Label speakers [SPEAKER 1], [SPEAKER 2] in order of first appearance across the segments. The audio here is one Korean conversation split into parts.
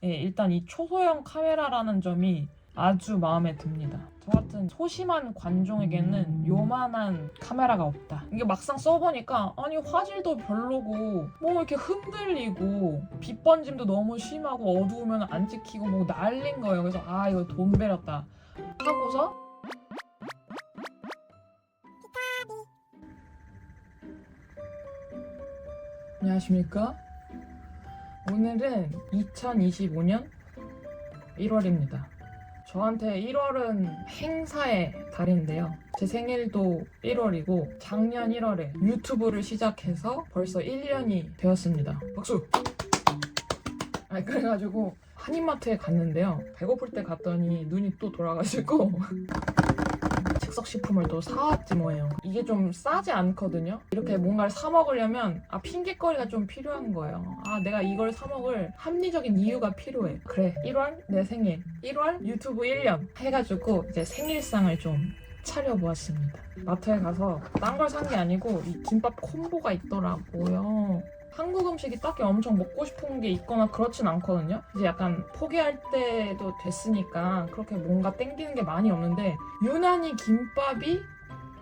[SPEAKER 1] 일단 이 초소형 카메라라는 점이 아주 마음에 듭니다. 저 같은 소심한 관종에게는 요만한 카메라가 없다. 이게 막상 써보니까 아니 화질도 별로고 뭐 이렇게 흔들리고 빛 번짐도 너무 심하고 어두우면 안 찍히고 뭐 난린 거예요. 그래서 아 이거 돈 베렸다 하고서 안녕하십니까? 오늘은 2025년 1월입니다. 저한테 1월은 행사의 달인데요. 제 생일도 1월이고 작년 1월에 유튜브를 시작해서 벌써 1년이 되었습니다. 박수! 그래가지고 한인마트에 갔는데요. 배고플 때 갔더니 눈이 또 돌아가지고 즉석식품을 또 사왔지 뭐예요. 이게 좀 싸지 않거든요. 이렇게 뭔가를 사 먹으려면 핑계거리가 좀 필요한 거예요. 내가 이걸 사 먹을 합리적인 이유가 필요해. 그래 1월 내 생일 1월 유튜브 1년 해가지고 이제 생일상을 좀 차려보았습니다. 마트에 가서 딴 걸 산 게 아니고 이 김밥 콤보가 있더라고요. 한국 음식이 딱히 엄청 먹고 싶은 게 있거나 그렇진 않거든요. 이제 약간 포기할 때도 됐으니까 그렇게 뭔가 땡기는 게 많이 없는데 유난히 김밥이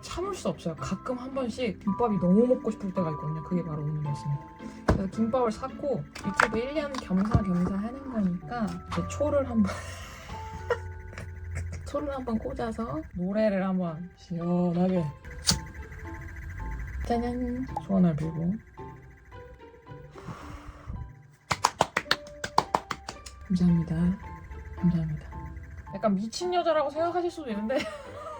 [SPEAKER 1] 참을 수 없어요. 가끔 한 번씩 김밥이 너무 먹고 싶을 때가 있거든요. 그게 바로 오늘이었습니다. 그래서 김밥을 샀고 유튜브 1년 겸사겸사 하는 거니까 이제 초를 한번 꽂아서 노래를 한번 시원하게 짜잔 소원을 빌고 감사합니다. 감사합니다. 약간 미친 여자라고 생각하실 수도 있는데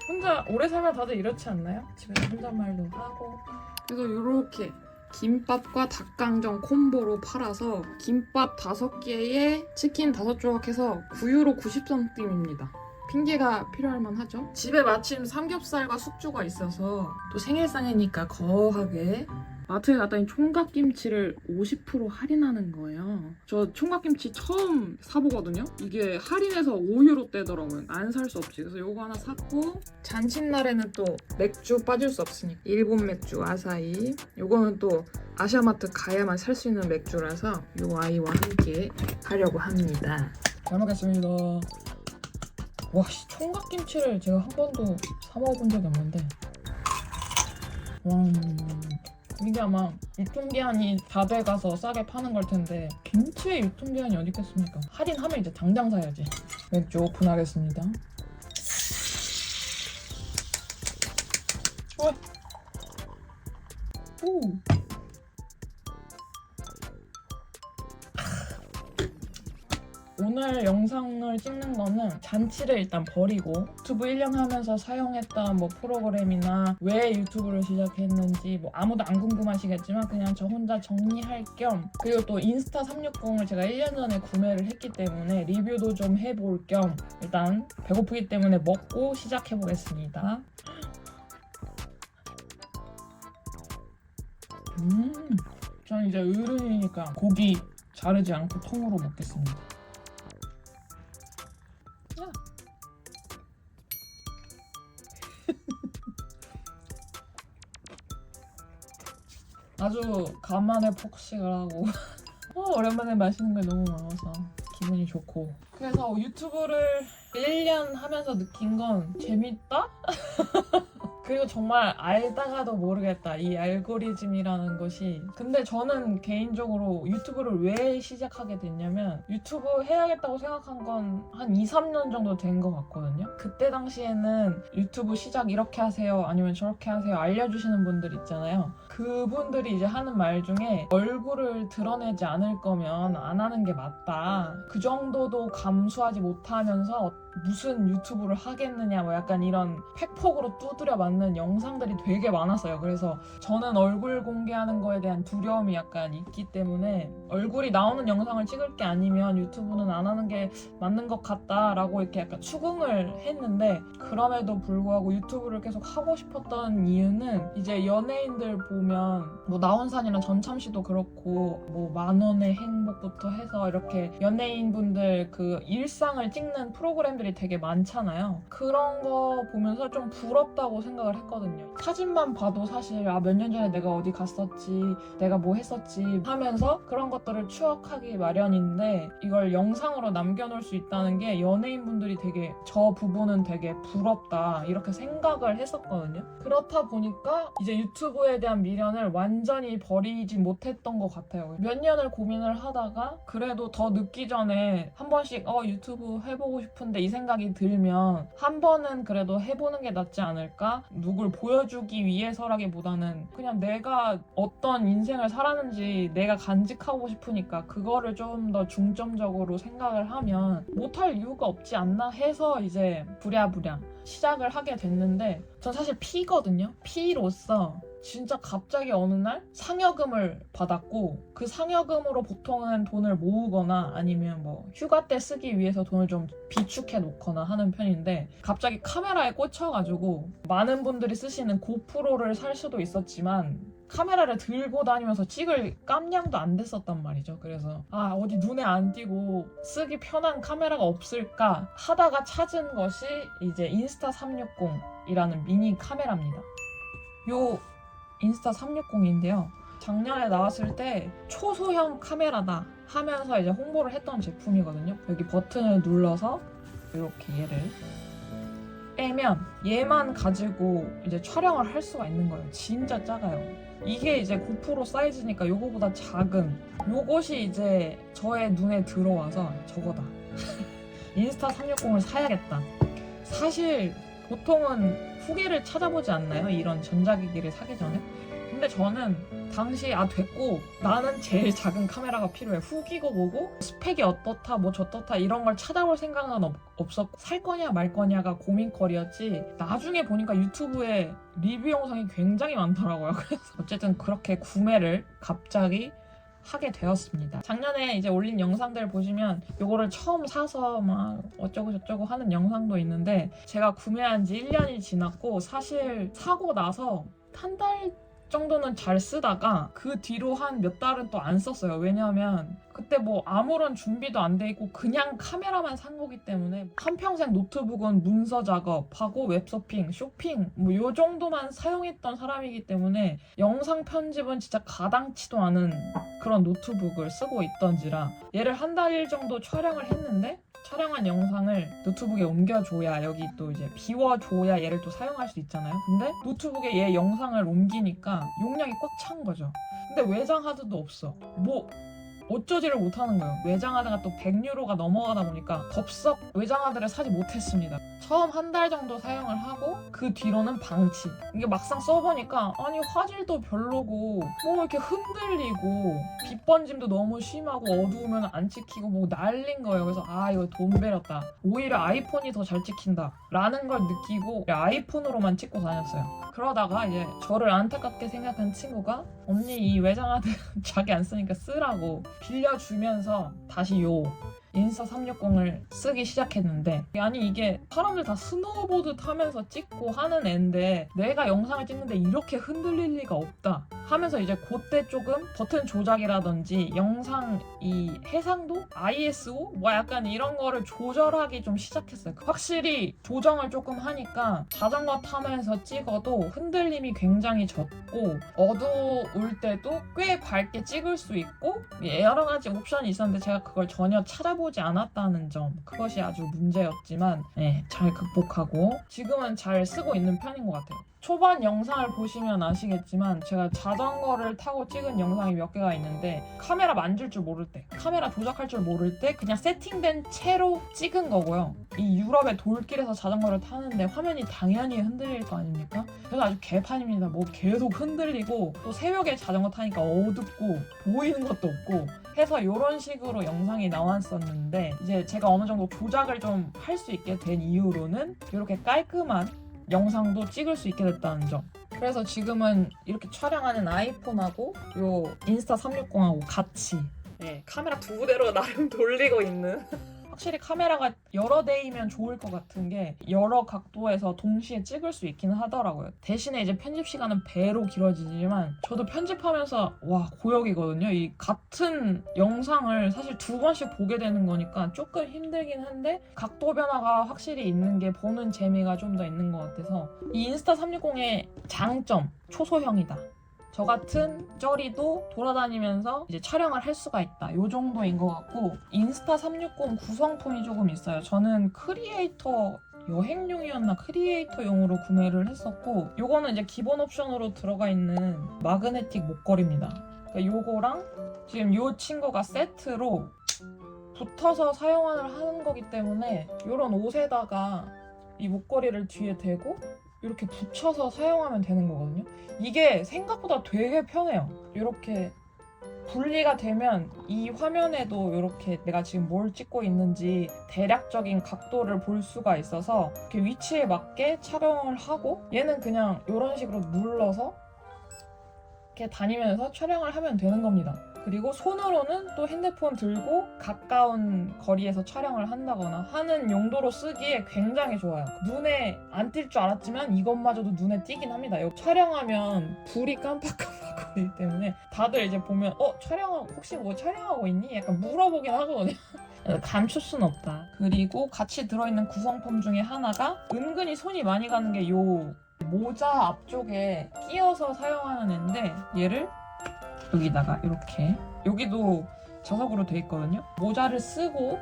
[SPEAKER 1] 혼자 오래 살면 다들 이렇지 않나요? 집에서 혼잣말도 하고. 그래서 이렇게 김밥과 닭강정 콤보로 팔아서 김밥 5개에 치킨 5조각 해서 9유로 90센티입니다. 핑계가 필요할 만하죠. 집에 마침 삼겹살과 숙주가 있어서 또 생일상이니까 거하게 마트에 갔더니 총각김치를 50% 할인하는 거예요. 저 총각김치 처음 사보거든요. 이게 할인해서 5유로대더라고요. 안 살 수 없지. 그래서 요거 하나 샀고 잔칫날에는 또 맥주 빠질 수 없으니까 일본 맥주 아사히. 요거는 또 아시아마트 가야만 살 수 있는 맥주라서 요 아이와 함께 하려고 합니다. 잘 먹겠습니다. 와, 총각김치를 제가 한 번도 사 먹어본 적이 없는데 이게 아마 유통기한이 다 돼가서 싸게 파는 걸 텐데 김치에 유통기한이 어디 있겠습니까? 할인하면 이제 당장 사야지. 맥주 오픈하겠습니다. 오. 오늘 영상을 찍는 거는 잔치를 일단 버리고 유튜브 1년 하면서 사용했던 뭐 프로그램이나 왜 유튜브를 시작했는지 뭐 아무도 안 궁금하시겠지만 그냥 저 혼자 정리할 겸, 그리고 또 인스타 360을 제가 1년 전에 구매를 했기 때문에 리뷰도 좀 해볼 겸 일단 배고프기 때문에 먹고 시작해보겠습니다. 저는 이제 어른이니까 고기 자르지 않고 통으로 먹겠습니다. 아주 간만에 폭식을 하고 오랜만에 마시는 게 너무 많아서 기분이 좋고. 그래서 유튜브를 1년 하면서 느낀 건 재밌다? 그리고 정말 알다가도 모르겠다, 이 알고리즘이라는 것이. 근데 저는 개인적으로 유튜브를 왜 시작하게 됐냐면 유튜브 해야겠다고 생각한 건 한 2-3년 정도 된 것 같거든요. 그때 당시에는 유튜브 시작 이렇게 하세요 아니면 저렇게 하세요 알려주시는 분들 있잖아요. 그분들이 이제 하는 말 중에 얼굴을 드러내지 않을 거면 안 하는 게 맞다, 그 정도도 감수하지 못하면서 무슨 유튜브를 하겠느냐, 뭐 약간 이런 팩폭으로 두드려 맞는 영상들이 되게 많았어요. 그래서 저는 얼굴 공개하는 거에 대한 두려움이 약간 있기 때문에 얼굴이 나오는 영상을 찍을 게 아니면 유튜브는 안 하는 게 맞는 것 같다라고 이렇게 약간 추궁을 했는데, 그럼에도 불구하고 유튜브를 계속 하고 싶었던 이유는 이제 연예인들 보면 뭐 나훈산이나 전참시도 그렇고 뭐 만원의 행복부터 해서 이렇게 연예인분들 그 일상을 찍는 프로그램들 사람들이 되게 많잖아요. 그런 거 보면서 좀 부럽다고 생각을 했거든요. 사진만 봐도 사실 몇 년 전에 내가 어디 갔었지, 내가 뭐 했었지 하면서 그런 것들을 추억하기 마련인데 이걸 영상으로 남겨놓을 수 있다는 게 연예인분들이 되게 저 부분은 되게 부럽다 이렇게 생각을 했었거든요. 그렇다 보니까 이제 유튜브에 대한 미련을 완전히 버리지 못했던 것 같아요. 몇 년을 고민을 하다가 그래도 더 늦기 전에 한 번씩 유튜브 해보고 싶은데 이 생각이 들면 한 번은 그래도 해보는 게 낫지 않을까? 누굴 보여주기 위해서라기보다는 그냥 내가 어떤 인생을 살았는지 내가 간직하고 싶으니까 그거를 좀 더 중점적으로 생각을 하면 못할 이유가 없지 않나 해서 이제 부랴부랴 시작을 하게 됐는데 전 사실 P거든요. P로서 진짜 갑자기 어느 날 상여금을 받았고 그 상여금으로 보통은 돈을 모으거나 아니면 뭐 휴가 때 쓰기 위해서 돈을 좀 비축해 놓거나 하는 편인데 갑자기 카메라에 꽂혀가지고 많은 분들이 쓰시는 고프로를 살 수도 있었지만 카메라를 들고 다니면서 찍을 깜냥도 안 됐었단 말이죠. 그래서 어디 눈에 안 띄고 쓰기 편한 카메라가 없을까 하다가 찾은 것이 이제 인스타 360이라는 미니 카메라입니다. 요 인스타 360인데요. 작년에 나왔을 때 초소형 카메라다 하면서 이제 홍보를 했던 제품이거든요. 여기 버튼을 눌러서 이렇게 얘를 빼면 얘만 가지고 이제 촬영을 할 수가 있는 거예요. 진짜 작아요. 이게 이제 고프로 사이즈니까 요거보다 작은 요것이 이제 저의 눈에 들어와서 저거다. 인스타 360을 사야겠다. 사실 보통은 후기를 찾아보지 않나요? 이런 전자기기를 사기 전에? 근데 저는 당시 됐고 나는 제일 작은 카메라가 필요해. 후기고 뭐고 스펙이 어떻다 뭐 저떻다 이런 걸 찾아볼 생각은 없었고 살 거냐 말 거냐가 고민거리였지. 나중에 보니까 유튜브에 리뷰 영상이 굉장히 많더라고요. 그래서 어쨌든 그렇게 구매를 갑자기 하게 되었습니다. 작년에 이제 올린 영상들 보시면 요거를 처음 사서 막 어쩌고 저쩌고 하는 영상도 있는데 제가 구매한 지 1년이 지났고 사실 사고 나서 한 달 정도는 잘 쓰다가 그 뒤로 한 몇 달은 또 안 썼어요. 왜냐하면 그때 뭐 아무런 준비도 안 돼 있고 그냥 카메라만 산 거기 때문에 한평생 노트북은 문서 작업하고 웹서핑, 쇼핑 뭐 요 정도만 사용했던 사람이기 때문에 영상 편집은 진짜 가당치도 않은 그런 노트북을 쓰고 있던지라 얘를 한 달 정도 촬영을 했는데 촬영한 영상을 노트북에 옮겨줘야 여기 또 이제 비워줘야 얘를 또 사용할 수 있잖아요. 근데 노트북에 얘 영상을 옮기니까 용량이 꽉 찬 거죠. 근데 외장 하드도 없어. 뭐 어쩌지를 못하는 거예요. 외장 하드가 또 100유로가 넘어가다 보니까 덥석 외장 하드를 사지 못했습니다. 처음 한 달 정도 사용을 하고 그 뒤로는 방치. 이게 막상 써보니까 아니 화질도 별로고 뭐 이렇게 흔들리고 빛 번짐도 너무 심하고 어두우면 안 찍히고 뭐 난린 거예요. 그래서 이거 돈 베렸다. 오히려 아이폰이 더 잘 찍힌다 라는 걸 느끼고 아이폰으로만 찍고 다녔어요. 그러다가 이제 저를 안타깝게 생각한 친구가 언니 이 외장 하드 자기 안 쓰니까 쓰라고 빌려주면서 다시 요 인스타 360을 쓰기 시작했는데 아니 이게 사람들 다 스노우보드 타면서 찍고 하는 앤데 내가 영상을 찍는데 이렇게 흔들릴 리가 없다 하면서 이제 그때 조금 버튼 조작이라든지 영상 이 해상도? ISO? 뭐 약간 이런 거를 조절하기 좀 시작했어요. 확실히 조정을 조금 하니까 자전거 타면서 찍어도 흔들림이 굉장히 적고 어두울 때도 꽤 밝게 찍을 수 있고 여러 가지 옵션이 있었는데 제가 그걸 전혀 찾아보지 않았다는 점 그것이 아주 문제였지만 잘 극복하고 지금은 잘 쓰고 있는 편인 것 같아요. 초반 영상을 보시면 아시겠지만 제가 자전거를 타고 찍은 영상이 몇 개가 있는데 카메라 만질 줄 모를 때 카메라 조작할 줄 모를 때 그냥 세팅된 채로 찍은 거고요. 이 유럽의 돌길에서 자전거를 타는데 화면이 당연히 흔들릴 거 아닙니까? 그래서 아주 개판입니다. 뭐 계속 흔들리고 또 새벽에 자전거 타니까 어둡고 보이는 것도 없고 해서 이런 식으로 영상이 나왔었는데 이제 제가 어느 정도 조작을 좀 할 수 있게 된 이후로는 이렇게 깔끔한 영상도 찍을 수 있게 됐다는 점. 그래서 지금은 이렇게 촬영하는 아이폰하고 요 인스타 360하고 같이 카메라 두 대로 나름 돌리고 있는 확실히 카메라가 여러 대이면 좋을 것 같은 게 여러 각도에서 동시에 찍을 수 있긴 하더라고요. 대신에 이제 편집 시간은 배로 길어지지만 저도 편집하면서 와 고역이거든요. 이 같은 영상을 사실 2번씩 보게 되는 거니까 조금 힘들긴 한데 각도 변화가 확실히 있는 게 보는 재미가 좀 더 있는 것 같아서 이 인스타 360의 장점, 초소형이다. 저 같은 쩌리도 돌아다니면서 이제 촬영을 할 수가 있다. 요 정도인 것 같고 인스타 360 구성품이 조금 있어요. 저는 크리에이터 여행용이었나 크리에이터용으로 구매를 했었고 요거는 이제 기본 옵션으로 들어가 있는 마그네틱 목걸이입니다. 그러니까 요거랑 지금 요 친구가 세트로 붙어서 사용을 하는 거기 때문에 요런 옷에다가 이 목걸이를 뒤에 대고 이렇게 붙여서 사용하면 되는 거거든요. 이게 생각보다 되게 편해요. 이렇게 분리가 되면 이 화면에도 이렇게 내가 지금 뭘 찍고 있는지 대략적인 각도를 볼 수가 있어서 이렇게 위치에 맞게 촬영을 하고 얘는 그냥 이런 식으로 눌러서 이렇게 다니면서 촬영을 하면 되는 겁니다. 그리고 손으로는 또 핸드폰 들고 가까운 거리에서 촬영을 한다거나 하는 용도로 쓰기에 굉장히 좋아요. 눈에 안 띌 줄 알았지만 이것마저도 눈에 띄긴 합니다. 촬영하면 불이 깜빡깜빡거리기 때문에 다들 이제 보면 혹시 뭐 촬영하고 있니? 약간 물어보긴 하거든요. 감출 순 없다. 그리고 같이 들어있는 구성품 중에 하나가 은근히 손이 많이 가는 게 요 모자 앞쪽에 끼워서 사용하는 앤데 얘를 여기다가 이렇게 여기도 자석으로 돼 있거든요. 모자를 쓰고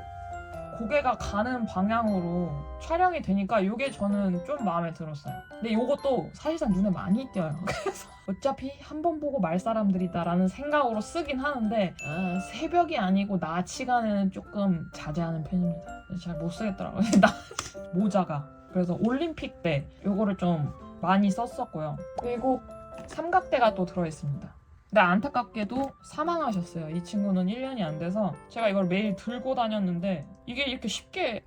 [SPEAKER 1] 고개가 가는 방향으로 촬영이 되니까 이게 저는 좀 마음에 들었어요. 근데 이것도 사실상 눈에 많이 띄어요. 그래서 어차피 한 번 보고 말 사람들이다 라는 생각으로 쓰긴 하는데 새벽이 아니고 낮 시간에는 조금 자제하는 편입니다. 잘 못 쓰겠더라고요. 모자가. 그래서 올림픽 때 이거를 좀 많이 썼었고요. 그리고 삼각대가 또 들어있습니다. 근데 안타깝게도 사망하셨어요. 이 친구는 1년이 안 돼서 제가 이걸 매일 들고 다녔는데 이게 이렇게 쉽게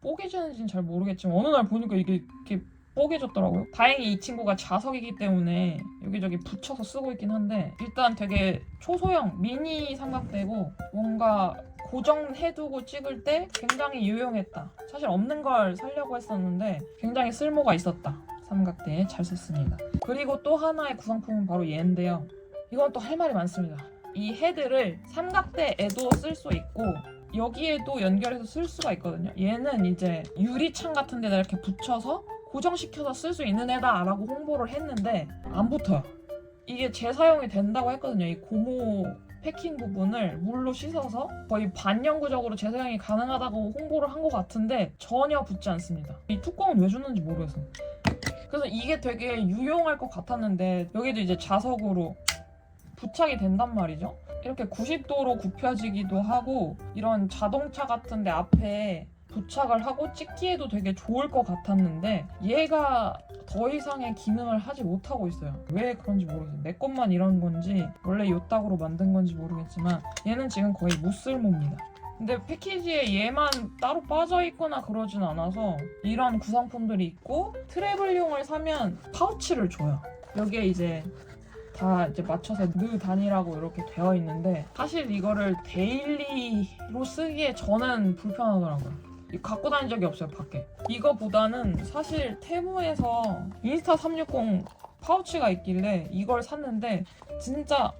[SPEAKER 1] 뽀개지는지는 잘 모르겠지만 어느 날 보니까 이게 이렇게 뽀개졌더라고요. 다행히 이 친구가 자석이기 때문에 여기저기 붙여서 쓰고 있긴 한데 일단 되게 초소형 미니 삼각대고 뭔가 고정해두고 찍을 때 굉장히 유용했다. 사실 없는 걸 사려고 했었는데 굉장히 쓸모가 있었다. 삼각대에 잘 썼습니다. 그리고 또 하나의 구성품은 바로 얘인데요. 이건 또 할 말이 많습니다. 이 헤드를 삼각대에도 쓸 수 있고 여기에도 연결해서 쓸 수가 있거든요. 얘는 이제 유리창 같은 데다 이렇게 붙여서 고정시켜서 쓸 수 있는 애다 라고 홍보를 했는데 안 붙어요. 이게 재사용이 된다고 했거든요. 이 고무 패킹 부분을 물로 씻어서 거의 반영구적으로 재사용이 가능하다고 홍보를 한 것 같은데 전혀 붙지 않습니다. 이 뚜껑은 왜 줬는지 모르겠어요. 그래서 이게 되게 유용할 것 같았는데 여기도 이제 자석으로 부착이 된단 말이죠. 이렇게 90도로 굽혀지기도 하고 이런 자동차 같은데 앞에 부착을 하고 찍기에도 되게 좋을 것 같았는데 얘가 더 이상의 기능을 하지 못하고 있어요. 왜 그런지 모르겠어요. 내 것만 이런 건지 원래 요딱으로 만든 건지 모르겠지만 얘는 지금 거의 무쓸모입니다. 근데 패키지에 얘만 따로 빠져있거나 그러진 않아서 이런 구성품들이 있고 트래블용을 사면 파우치를 줘요. 여기에 이제 다 이제 맞춰서 넣어 다니라고 이렇게 되어 있는데 사실 이거를 데일리로 쓰기에 저는 불편하더라고요. 갖고 다닌 적이 없어요, 밖에. 이거보다는 사실 테무에서 인스타 360 파우치가 있길래 이걸 샀는데 진짜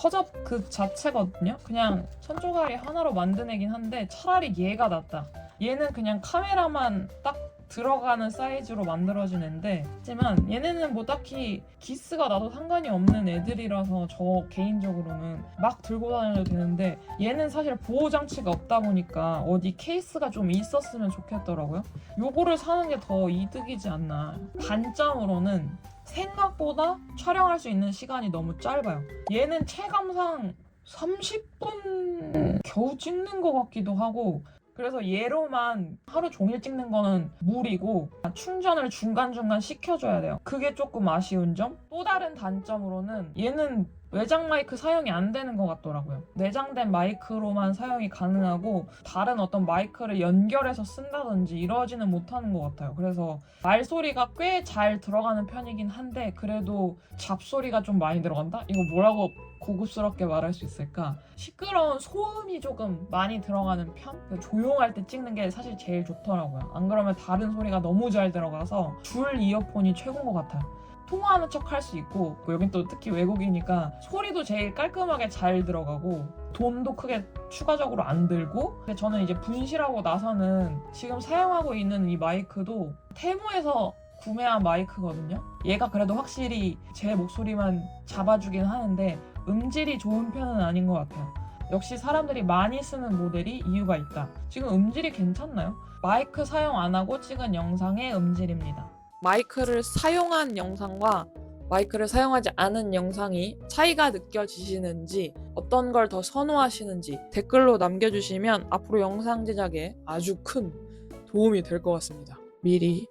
[SPEAKER 1] 허접 그 자체거든요. 그냥 천조가리 하나로 만든 애긴 한데 차라리 얘가 낫다. 얘는 그냥 카메라만 딱 들어가는 사이즈로 만들어진 애인데 하지만 얘네는 뭐 딱히 기스가 나도 상관이 없는 애들이라서 저 개인적으로는 막 들고 다녀도 되는데 얘는 사실 보호장치가 없다 보니까 어디 케이스가 좀 있었으면 좋겠더라고요. 요거를 사는 게 더 이득이지 않나. 단점으로는 생각보다 촬영할 수 있는 시간이 너무 짧아요. 얘는 체감상 30분 겨우 찍는 것 같기도 하고 그래서 얘로만 하루 종일 찍는 거는 무리고 충전을 중간중간 시켜줘야 돼요. 그게 조금 아쉬운 점? 또 다른 단점으로는 얘는 외장 마이크 사용이 안 되는 것 같더라고요. 내장된 마이크로만 사용이 가능하고 다른 어떤 마이크를 연결해서 쓴다든지 이러지는 못하는 것 같아요. 그래서 말소리가 꽤 잘 들어가는 편이긴 한데 그래도 잡소리가 좀 많이 들어간다? 이거 뭐라고 고급스럽게 말할 수 있을까? 시끄러운 소음이 조금 많이 들어가는 편? 조용할 때 찍는 게 사실 제일 좋더라고요. 안 그러면 다른 소리가 너무 잘 들어가서 줄 이어폰이 최고인 것 같아요. 통화하는 척 할 수 있고 여긴 또 특히 외국이니까 소리도 제일 깔끔하게 잘 들어가고 돈도 크게 추가적으로 안 들고 근데 저는 이제 분실하고 나서는 지금 사용하고 있는 이 마이크도 테무에서 구매한 마이크거든요. 얘가 그래도 확실히 제 목소리만 잡아주긴 하는데 음질이 좋은 편은 아닌 것 같아요. 역시 사람들이 많이 쓰는 모델이 이유가 있다. 지금 음질이 괜찮나요? 마이크 사용 안 하고 찍은 영상의 음질입니다. 마이크를 사용한 영상과 마이크를 사용하지 않은 영상이 차이가 느껴지시는지 어떤 걸 더 선호하시는지 댓글로 남겨주시면 앞으로 영상 제작에 아주 큰 도움이 될 것 같습니다. 미리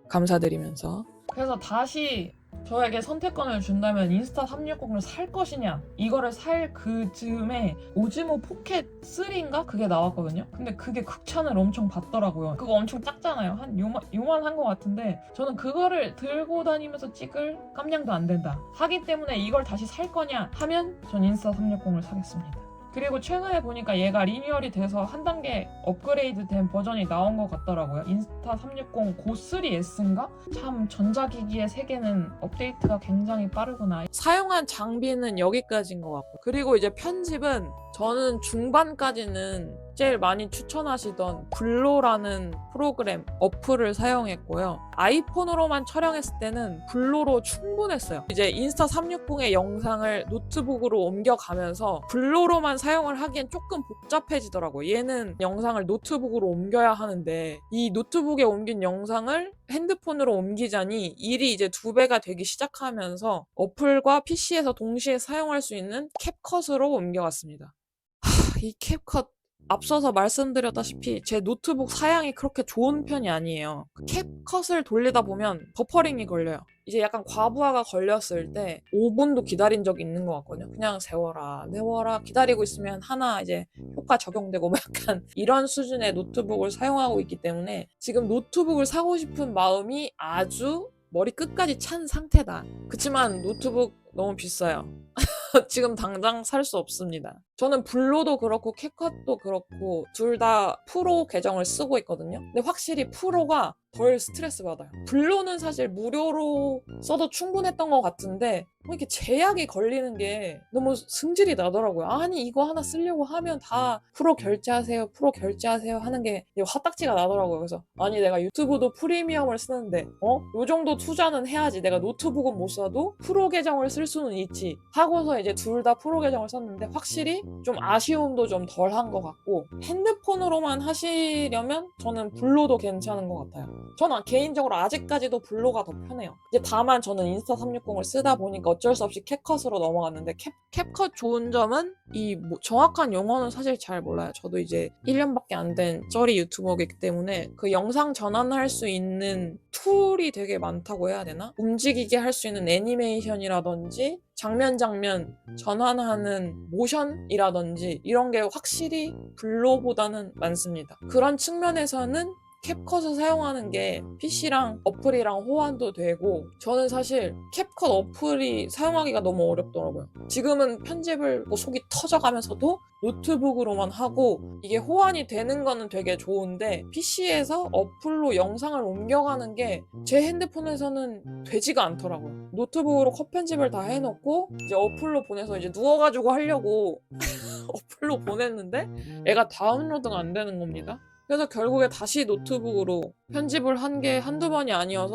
[SPEAKER 1] 감사드리면서 그래서 다시 저에게 선택권을 준다면 인스타 360을 살 것이냐 이거를 살 그 즈음에 오즈모 포켓 3인가? 그게 나왔거든요. 근데 그게 극찬을 엄청 받더라고요. 그거 엄청 작잖아요. 한 요만한 것 같은데 저는 그거를 들고 다니면서 찍을 깜냥도 안 된다 하기 때문에 이걸 다시 살 거냐 하면 전 인스타 360을 사겠습니다. 그리고 최근에 보니까 얘가 리뉴얼이 돼서 한 단계 업그레이드 된 버전이 나온 것 같더라고요. 인스타 360 고3S인가? 참 전자기기의 세계는 업데이트가 굉장히 빠르구나. 사용한 장비는 여기까지인 것 같고 그리고 이제 편집은 저는 중반까지는 제일 많이 추천하시던 블로라는 프로그램 어플을 사용했고요. 아이폰으로만 촬영했을 때는 블로로 충분했어요. 이제 인스타 360의 영상을 노트북으로 옮겨가면서 블로로만 사용을 하기엔 조금 복잡해지더라고요. 얘는 영상을 노트북으로 옮겨야 하는데 이 노트북에 옮긴 영상을 핸드폰으로 옮기자니 일이 이제 2배가 되기 시작하면서 어플과 PC에서 동시에 사용할 수 있는 캡컷으로 옮겨갔습니다. 이 캡컷 앞서서 말씀드렸다시피 제 노트북 사양이 그렇게 좋은 편이 아니에요. 캡컷을 돌리다 보면 버퍼링이 걸려요. 이제 약간 과부하가 걸렸을 때 5분도 기다린 적이 있는 것 같거든요. 그냥 세워라 기다리고 있으면 하나 이제 효과 적용되고 뭐 약간 이런 수준의 노트북을 사용하고 있기 때문에 지금 노트북을 사고 싶은 마음이 아주 머리 끝까지 찬 상태다. 그치만 노트북 너무 비싸요. 지금 당장 살 수 없습니다. 저는 블로도 그렇고 캡컷도 그렇고 둘 다 프로 계정을 쓰고 있거든요. 근데 확실히 프로가 덜 스트레스 받아요. 블로는 사실 무료로 써도 충분했던 것 같은데 뭐 이렇게 제약이 걸리는 게 너무 승질이 나더라고요. 아니 이거 하나 쓰려고 하면 다 프로 결제하세요 하는 게 화딱지가 나더라고요. 그래서 아니 내가 유튜브도 프리미엄을 쓰는데 요 정도 투자는 해야지. 내가 노트북은 못 써도 프로 계정을 쓸 수는 있지 하고서 이제 둘 다 프로 계정을 썼는데 확실히 좀 아쉬움도 좀 덜한 것 같고 핸드폰으로만 하시려면 저는 블로도 괜찮은 것 같아요. 저는 개인적으로 아직까지도 블로가 더 편해요. 이제 다만 저는 인스타 360을 쓰다 보니까 어쩔 수 없이 캡컷으로 넘어갔는데 캡컷 좋은 점은 이 정확한 용어는 사실 잘 몰라요. 저도 이제 1년밖에 안 된 쩌리 유튜버이기 때문에 그 영상 전환할 수 있는 툴이 되게 많다고 해야 되나? 움직이게 할 수 있는 애니메이션이라든지 장면 전환하는 모션이라든지 이런 게 확실히 블로보다는 많습니다. 그런 측면에서는 캡컷을 사용하는 게 PC랑 어플이랑 호환도 되고 저는 사실 캡컷 어플이 사용하기가 너무 어렵더라고요. 지금은 편집을 속이 터져가면서도 노트북으로만 하고 이게 호환이 되는 거는 되게 좋은데 PC에서 어플로 영상을 옮겨가는 게 제 핸드폰에서는 되지가 않더라고요. 노트북으로 컷 편집을 다 해놓고 이제 어플로 보내서 이제 누워가지고 하려고 어플로 보냈는데 애가 다운로드가 안 되는 겁니다. 그래서 결국에 다시 노트북으로 편집을 한 게 한두 번이 아니어서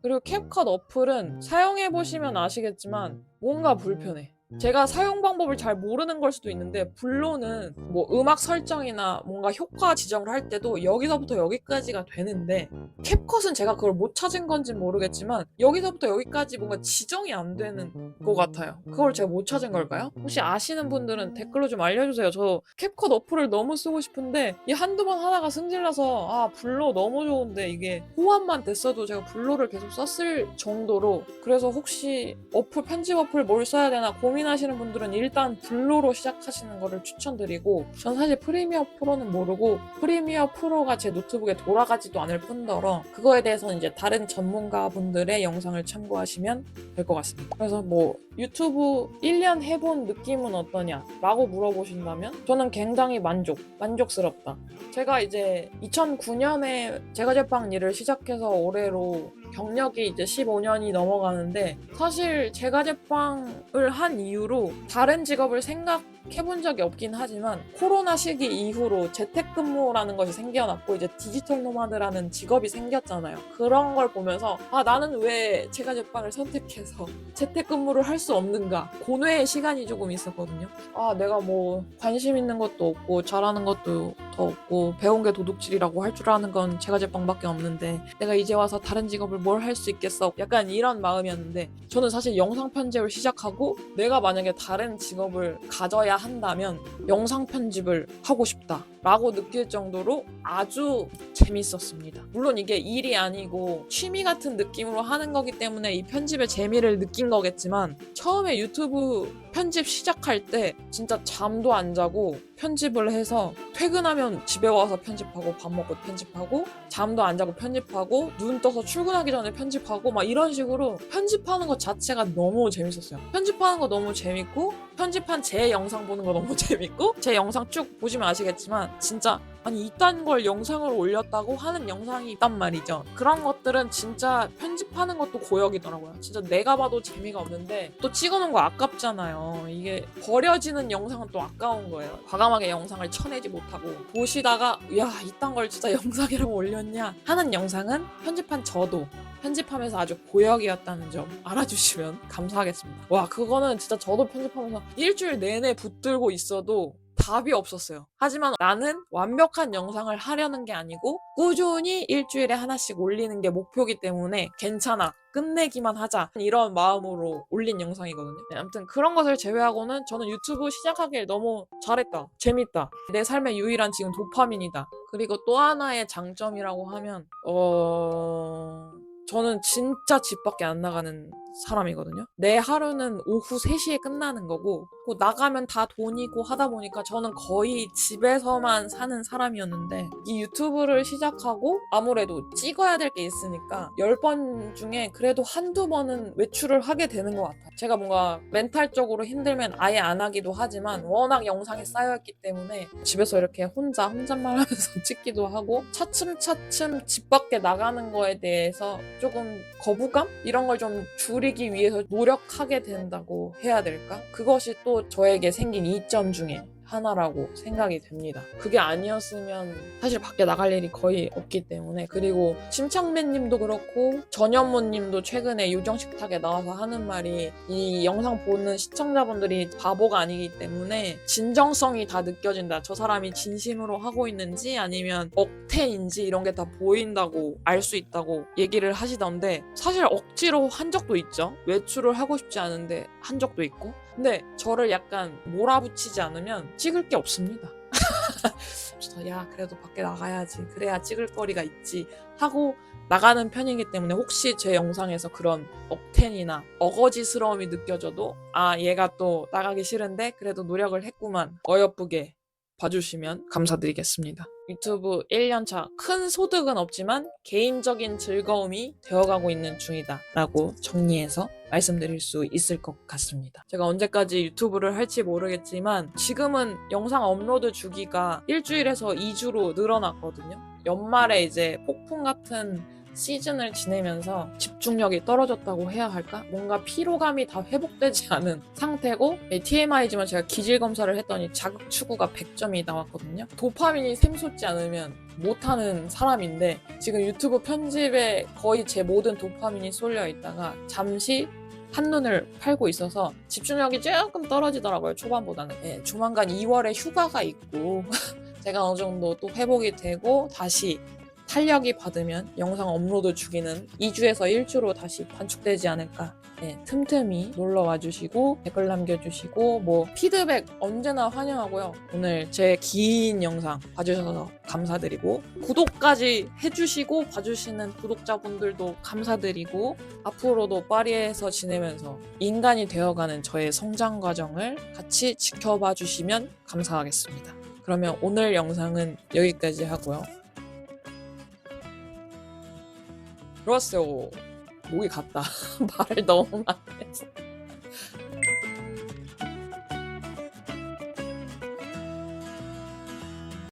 [SPEAKER 1] 그리고 캡컷 어플은 사용해보시면 아시겠지만 뭔가 불편해. 제가 사용 방법을 잘 모르는 걸 수도 있는데 블로는 뭐 음악 설정이나 뭔가 효과 지정을 할 때도 여기서부터 여기까지가 되는데 캡컷은 제가 그걸 못 찾은 건지 모르겠지만 여기서부터 여기까지 뭔가 지정이 안 되는 것 같아요. 그걸 제가 못 찾은 걸까요? 혹시 아시는 분들은 댓글로 좀 알려주세요. 저 캡컷 어플을 너무 쓰고 싶은데 이 한두 번 하다가 승질나서 아 블로 너무 좋은데 이게 호환만 됐어도 제가 블로를 계속 썼을 정도로 그래서 혹시 어플 편집 어플 뭘 써야 되나 고민하시는 분들은 일단 블로로 시작하시는 거를 추천드리고 전 사실 프리미어 프로는 모르고 프리미어 프로가 제 노트북에 돌아가지도 않을 뿐더러 그거에 대해서는 이제 다른 전문가분들의 영상을 참고하시면 될 것 같습니다. 그래서 뭐 유튜브 1년 해본 느낌은 어떠냐 라고 물어보신다면 저는 굉장히 만족스럽다. 제가 이제 2009년에 제과제빵 일을 시작해서 올해로 경력이 이제 15년이 넘어가는데 사실 제과제빵을 한 이후로 다른 직업을 생각해본 적이 없긴 하지만 코로나 시기 이후로 재택근무라는 것이 생겨났고 이제 디지털 노마드라는 직업이 생겼잖아요. 그런 걸 보면서 아 나는 왜 제과제빵을 선택해서 재택근무를 할 수 없는가 고뇌의 시간이 조금 있었거든요. 아 내가 뭐 관심 있는 것도 없고 잘하는 것도 더 없고 배운 게 도둑질이라고 할 줄 아는 건 제과제빵밖에 없는데 내가 이제 와서 다른 직업을 뭘 할 수 있겠어 약간 이런 마음이었는데 저는 사실 영상 편집을 시작하고 내가 만약에 다른 직업을 가져야 한다면 영상 편집을 하고 싶다 라고 느낄 정도로 아주 재밌었습니다. 물론 이게 일이 아니고 취미 같은 느낌으로 하는 거기 때문에 이 편집의 재미를 느낀 거겠지만 처음에 유튜브 편집 시작할 때 진짜 잠도 안 자고 편집을 해서 퇴근하면 집에 와서 편집하고 밥 먹고 편집하고 잠도 안 자고 편집하고 눈 떠서 출근하기 전에 편집하고 막 이런 식으로 편집하는 것 자체가 너무 재밌었어요. 편집하는 거 너무 재밌고 편집한 제 영상 보는 거 너무 재밌고 제 영상 쭉 보시면 아시겠지만 진짜 아니 이딴 걸 영상으로 올렸다고 하는 영상이 있단 말이죠. 그런 것들은 진짜 편집하는 것도 고역이더라고요. 진짜 내가 봐도 재미가 없는데 또 찍어놓은 거 아깝잖아요. 이게 버려지는 영상은 또 아까운 거예요. 과감하게 영상을 쳐내지 못하고 보시다가 야 이딴 걸 진짜 영상이라고 올렸냐 하는 영상은 편집한 저도 편집하면서 아주 고역이었다는 점 알아주시면 감사하겠습니다. 와 그거는 진짜 저도 편집하면서 일주일 내내 붙들고 있어도 답이 없었어요. 하지만 나는 완벽한 영상을 하려는 게 아니고 꾸준히 일주일에 하나씩 올리는 게 목표이기 때문에 괜찮아. 끝내기만 하자. 이런 마음으로 올린 영상이거든요. 네, 아무튼 그런 것을 제외하고는 저는 유튜브 시작하길 너무 잘했다. 재밌다. 내 삶의 유일한 지금 도파민이다. 그리고 또 하나의 장점이라고 하면 저는 진짜 집 밖에 안 나가는 사람이거든요. 내 하루는 오후 3시에 끝나는 거고 나가면 다 돈이고 하다 보니까 저는 거의 집에서만 사는 사람이었는데 이 유튜브를 시작하고 아무래도 찍어야 될 게 있으니까 10번 중에 그래도 한두 번은 외출을 하게 되는 것 같아요. 제가 뭔가 멘탈적으로 힘들면 아예 안 하기도 하지만 워낙 영상이 쌓여있기 때문에 집에서 이렇게 혼잣말 하면서 찍기도 하고 차츰차츰 집 밖에 나가는 거에 대해서 조금 거부감? 이런 걸 좀 줄이기 위해서 노력하게 된다고 해야 될까? 그것이 또 저에게 생긴 이점 중에 하나라고 생각이 됩니다. 그게 아니었으면 사실 밖에 나갈 일이 거의 없기 때문에 그리고 심창배님도 그렇고 전현무님도 최근에 유정식탁에 나와서 하는 말이 이 영상 보는 시청자분들이 바보가 아니기 때문에 진정성이 다 느껴진다. 저 사람이 진심으로 하고 있는지 아니면 억텐인지 이런 게 다 보인다고 알 수 있다고 얘기를 하시던데 사실 억지로 한 적도 있죠. 외출을 하고 싶지 않은데 한 적도 있고 근데 저를 약간 몰아붙이지 않으면 찍을 게 없습니다. 그래서 야 그래도 밖에 나가야지 그래야 찍을 거리가 있지 하고 나가는 편이기 때문에 혹시 제 영상에서 그런 억텐이나 어거지스러움이 느껴져도 아 얘가 또 나가기 싫은데 그래도 노력을 했구만 어여쁘게 봐주시면 감사드리겠습니다. 유튜브 1년차 큰 소득은 없지만 개인적인 즐거움이 되어가고 있는 중이다 라고 정리해서 말씀드릴 수 있을 것 같습니다. 제가 언제까지 유튜브를 할지 모르겠지만 지금은 영상 업로드 주기가 일주일에서 2주로 늘어났거든요. 연말에 이제 폭풍 같은 시즌을 지내면서 집중력이 떨어졌다고 해야 할까? 뭔가 피로감이 다 회복되지 않은 상태고 TMI지만 제가 기질 검사를 했더니 자극 추구가 100점이 나왔거든요. 도파민이 샘솟지 않으면 못하는 사람인데 지금 유튜브 편집에 거의 제 모든 도파민이 쏠려 있다가 잠시 한눈을 팔고 있어서 집중력이 조금 떨어지더라고요, 초반보다는. 예, 조만간 2월에 휴가가 있고 제가 어느 정도 또 회복이 되고 다시 탄력이 받으면 영상 업로드 주기는 2주에서 1주로 다시 단축되지 않을까. 네, 틈틈이 놀러 와주시고 댓글 남겨주시고 뭐 피드백 언제나 환영하고요. 오늘 제 긴 영상 봐주셔서 감사드리고 구독까지 해주시고 봐주시는 구독자분들도 감사드리고 앞으로도 파리에서 지내면서 인간이 되어가는 저의 성장 과정을 같이 지켜봐 주시면 감사하겠습니다. 그러면 오늘 영상은 여기까지 하고요. 들어왔어요. 목이 갔다. 말을 너무 많이 해서.